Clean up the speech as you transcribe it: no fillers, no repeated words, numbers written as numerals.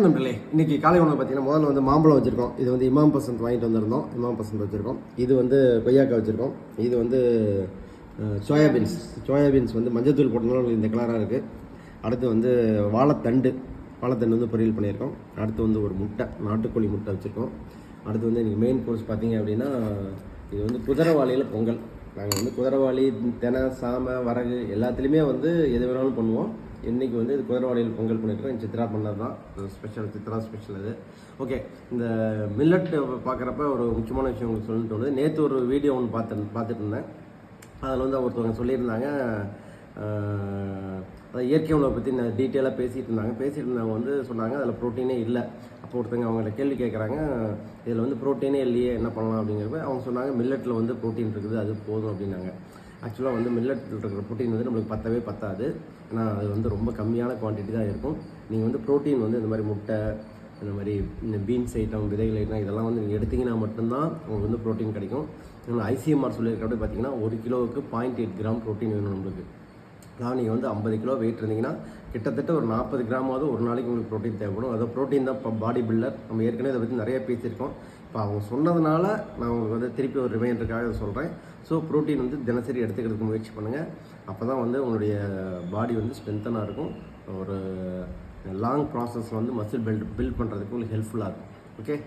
நண்பர்களே, இன்னைக்கு காலை உணவு பார்த்தீங்கன்னா முதல்ல வந்து மாம்பழம் வச்சுருக்கோம். இது வந்து இமாம் பசந்த் வாங்கிட்டு வந்திருந்தோம். இமாம் பசந்த் வச்சுருக்கோம். இது வந்து கொய்யாக்காய் வச்சுருக்கோம். இது வந்து சோயாபீன்ஸ் வந்து மஞ்சத்தூள் போட்டனால இந்த கலராக இருக்குது. அடுத்து வந்து வாழைத்தண்டு வந்து பொரியல் பண்ணியிருக்கோம். அடுத்து வந்து ஒரு முட்டை, நாட்டுக்கோழி முட்டை வச்சுருக்கோம். அடுத்து வந்து இன்றைக்கி மெயின் கோர்ஸ் பார்த்தீங்க அப்படின்னா இது வந்து குதிரைவாளியில் பொங்கல். நாங்கள் வந்து குதிரைவாளி, தெனை, சாமை, வரகு எல்லாத்துலேயுமே வந்து எது வேணாலும் பண்ணுவோம். இன்றைக்கி வந்து இது குதிரைவாளியில் பொங்கல் பண்ணியிருக்கோம். சித்ரா பண்ணது தான் ஸ்பெஷல், சித்ரா ஸ்பெஷல் அது. ஓகே, இந்த மில்லட் பார்க்குறப்ப ஒரு முக்கியமான விஷயம் உங்களுக்கு சொல்லணும்னு தோணுது. நேற்று ஒரு வீடியோ ஒன்று பார்த்துட்டு இருந்தேன். அதில் வந்து ஒருத்தவங்க சொல்லியிருந்தாங்க, அதை இயற்கை உணவை பற்றி டீட்டெயிலாக பேசிகிட்டு இருந்தவங்க வந்து சொன்னாங்க அதில் ப்ரோட்டீனே இல்லை. அப்போ ஒருத்தவங்க அவங்கள்ட்ட கேள்வி கேட்குறாங்க, இதில் வந்து ப்ரோட்டீனே இல்லையே, என்ன பண்ணலாம் அப்படிங்கிறப்ப அவங்க சொன்னாங்க மில்லட்டில் வந்து ப்ரோட்டீன் இருக்குது, அது போதும் அப்படின்னாங்க. ஆக்சுவலாக வந்து மில்லட்டில் இருக்கிற ப்ரோட்டீன் வந்து நம்மளுக்கு பத்தாது. ஏன்னா அது வந்து ரொம்ப கம்மியான குவான்டிட்டி தான் இருக்கும். நீங்கள் வந்து ப்ரோட்டீன் வந்து இந்த மாதிரி முட்டை, இந்த மாதிரி இந்த பீன்ஸ் ஐட்டம், விதைகள் ஐட்டம் இதெல்லாம் வந்து நீங்கள் எடுத்திங்கன்னா மட்டும்தான் உங்களுக்கு வந்து ப்ரோட்டீன் கிடைக்கும். ICMR சொல்லியிருக்கப்படி பார்த்தீங்கன்னா 1 கிலோவுக்கு 0.8 கிராம் ப்ரோட்டீன் வேணும் நம்மளுக்கு. அதாவது நீங்கள் வந்து 50 கிலோ வெயிட் இருந்தீங்கன்னா கிட்டத்தட்ட ஒரு 40 கிராமாவது ஒரு நாளைக்கு உங்களுக்கு ப்ரோட்டீன் தேவைப்படும். அதாவது ப்ரோட்டீன் தான் இப்போ பாடி பில்டர். நம்ம ஏற்கனவே இதை பற்றி நிறைய பேசியிருக்கோம். இப்போ அவங்க சொன்னதுனால நான் உங்களுக்கு வந்து திருப்பி ஒரு ரிமைண்டருக்காக சொல்கிறேன். ஸோ ப்ரோட்டீன் வந்து தினசரி எடுத்துக்கிறதுக்கு முயற்சி பண்ணுங்கள். அப்போ தான் வந்து உங்களுடைய பாடி வந்து ஸ்ட்ரென்த்தனாக இருக்கும். ஒரு லாங் ப்ராசஸ் வந்து மசில் பில்ட் பண்ணுறதுக்கு உங்களுக்கு ஹெல்ப்ஃபுல்லாக இருக்கும். ஓகே.